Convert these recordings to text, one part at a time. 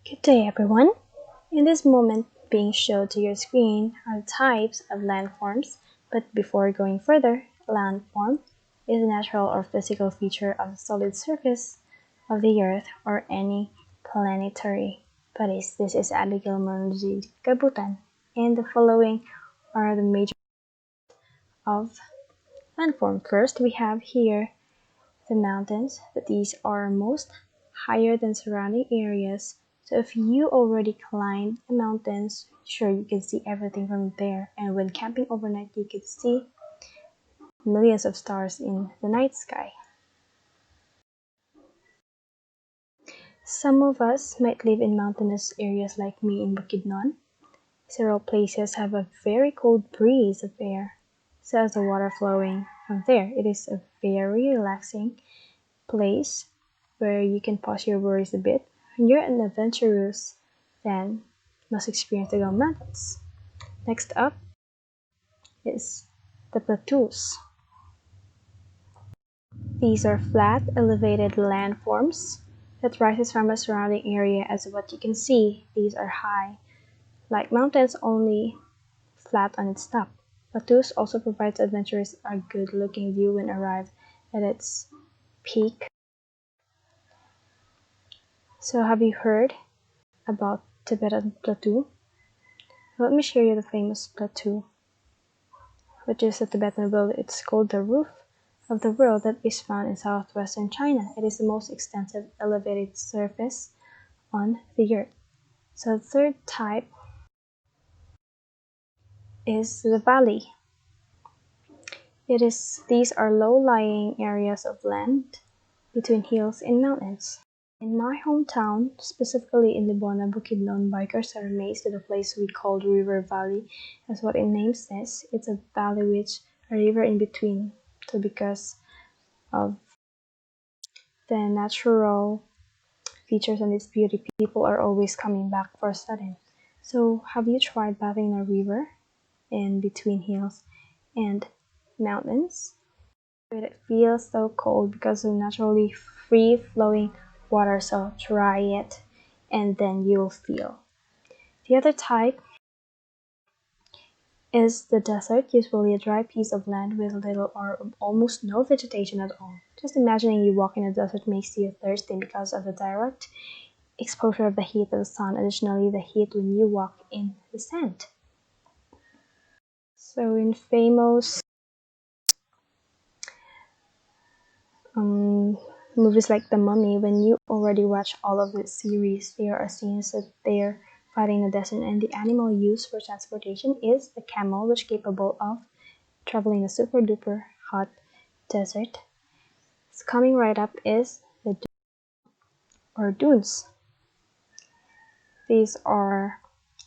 Good day, everyone. In this moment being shown to your screen are types of landforms, but before going further, a landform is a natural or physical feature of the solid surface of the Earth or any planetary bodies. This is Abigail Manzi Kabutan, and the following are the major of landform. First, we have here the mountains, but these are most higher than surrounding areas. So if you already climbed the mountains, sure you can see everything from there. And when camping overnight, you can see millions of stars in the night sky. Some of us might live in mountainous areas like me in Bukidnon. Several places have a very cold breeze of air. So as the water flowing from there, it is a very relaxing place where you can pause your worries a bit. When you're an adventurous, then must experience the Gum Mountains. Next up is the plateaus. These are flat, elevated landforms that rises from a surrounding area. As what you can see, these are high, like mountains, only flat on its top. Plateaus also provides adventurers a good-looking view when arrived at its peak. So have you heard about Tibetan Plateau? Let me show you the famous plateau, which is a Tibetan village. It's called the roof of the world that is found in southwestern China. It is the most extensive elevated surface on the earth. So the third type is the valley. These are low-lying areas of land between hills and mountains. In my hometown, specifically in Libona, Bukidnon, bikers are amazed at a place we call River Valley, as what it names this. It's a valley with a river in between. So because of the natural features and its beauty, people are always coming back for studying. So have you tried bathing in a river in between hills and mountains? It feels so cold because of naturally free-flowing water, so try it and then you'll feel. The other type is the desert, usually a dry piece of land with little or almost no vegetation at all. Just imagining you walk in a desert makes you thirsty because of the direct exposure of the heat of the sun, additionally the heat when you walk in the sand. So in famous movies like The Mummy, when you already watch all of the series, there are scenes that they're fighting in the desert, and the animal used for transportation is the camel, which is capable of traveling a super duper hot desert. So coming right up is the dunes. These are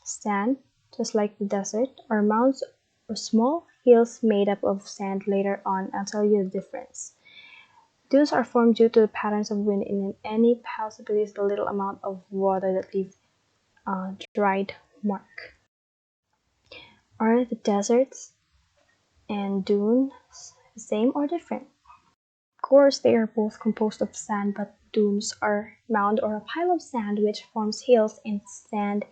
sand, just like the desert, or mounds or small hills made up of sand. Later on, I'll tell you the difference. Dunes are formed due to the patterns of wind in any possibilities the little amount of water that leaves a dried mark. Are the deserts and dunes the same or different? Of course, they are both composed of sand, but dunes are mound or a pile of sand which forms hills in sand,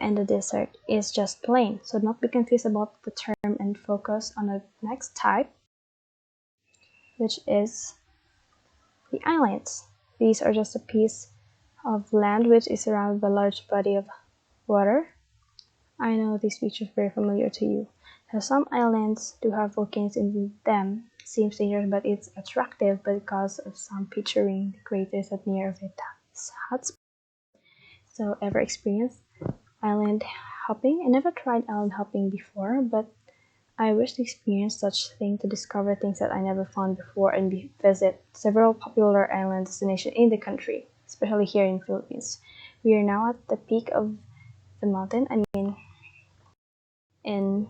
and the desert is just plain. So not be confused about the term and focus on the next type, which is the islands. These are just a piece of land which is surrounded by a large body of water. I know this feature is very familiar to you. Now, some islands do have volcanoes in them. Seems dangerous, but it's attractive because of some picturing the craters that near of its hotspot. So ever experienced island hopping? I never tried island hopping before, but I wish to experience such thing to discover things that I never found before and visit several popular island destinations in the country, especially here in the Philippines. We are now at the peak of the mountain, in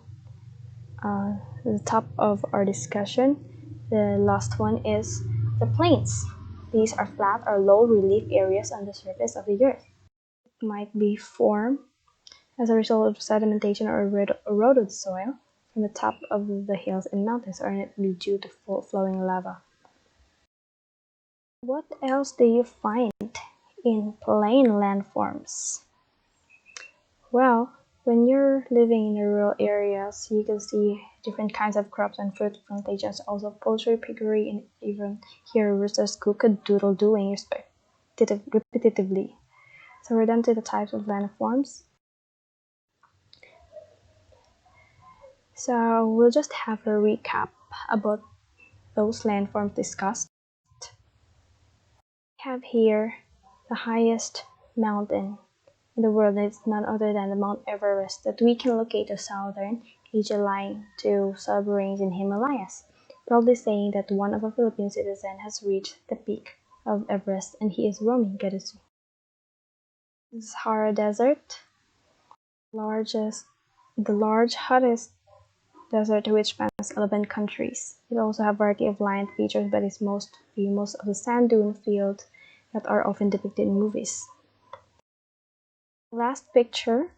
the top of our discussion. The last one is the plains. These are flat or low relief areas on the surface of the earth. It might be formed as a result of sedimentation or eroded soil from the top of the hills and mountains, or it be due to flowing lava. What else do you find in plain landforms? Well, when you're living in the rural areas, you can see different kinds of crops and fruit plantations, also poultry, piggery, and even hear roosters cook-a-doodle-doing repetitively. So we're done to the types of landforms. So we'll just have a recap about those landforms discussed. We have here the highest mountain in the world, and it's none other than the Mount Everest that we can locate to southern Asia lying to sub-range in Himalayas, proudly saying that one of a Philippine citizen has reached the peak of Everest and he is roaming Gerusu. The Sahara Desert, the large hottest desert which spans 11 countries. It also has a variety of land features but is most famous of the sand dune fields that are often depicted in movies. The last picture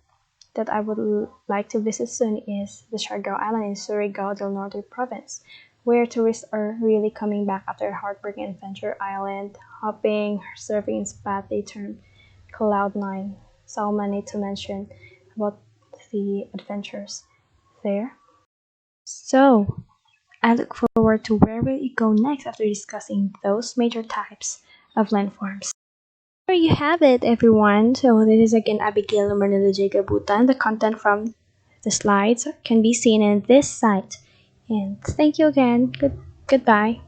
that I would like to visit soon is the Siargao Island in Surigao del Norte province, where tourists are really coming back after a heartbreaking adventure island hopping, surfing spot they term Cloud9. So many to mention about the adventures there. So, I look forward to where will it go next after discussing those major types of landforms. There you have it, everyone. So this is again Abigail Manila J. Gabutan. The content from the slides can be seen in this site. And thank you again. Goodbye.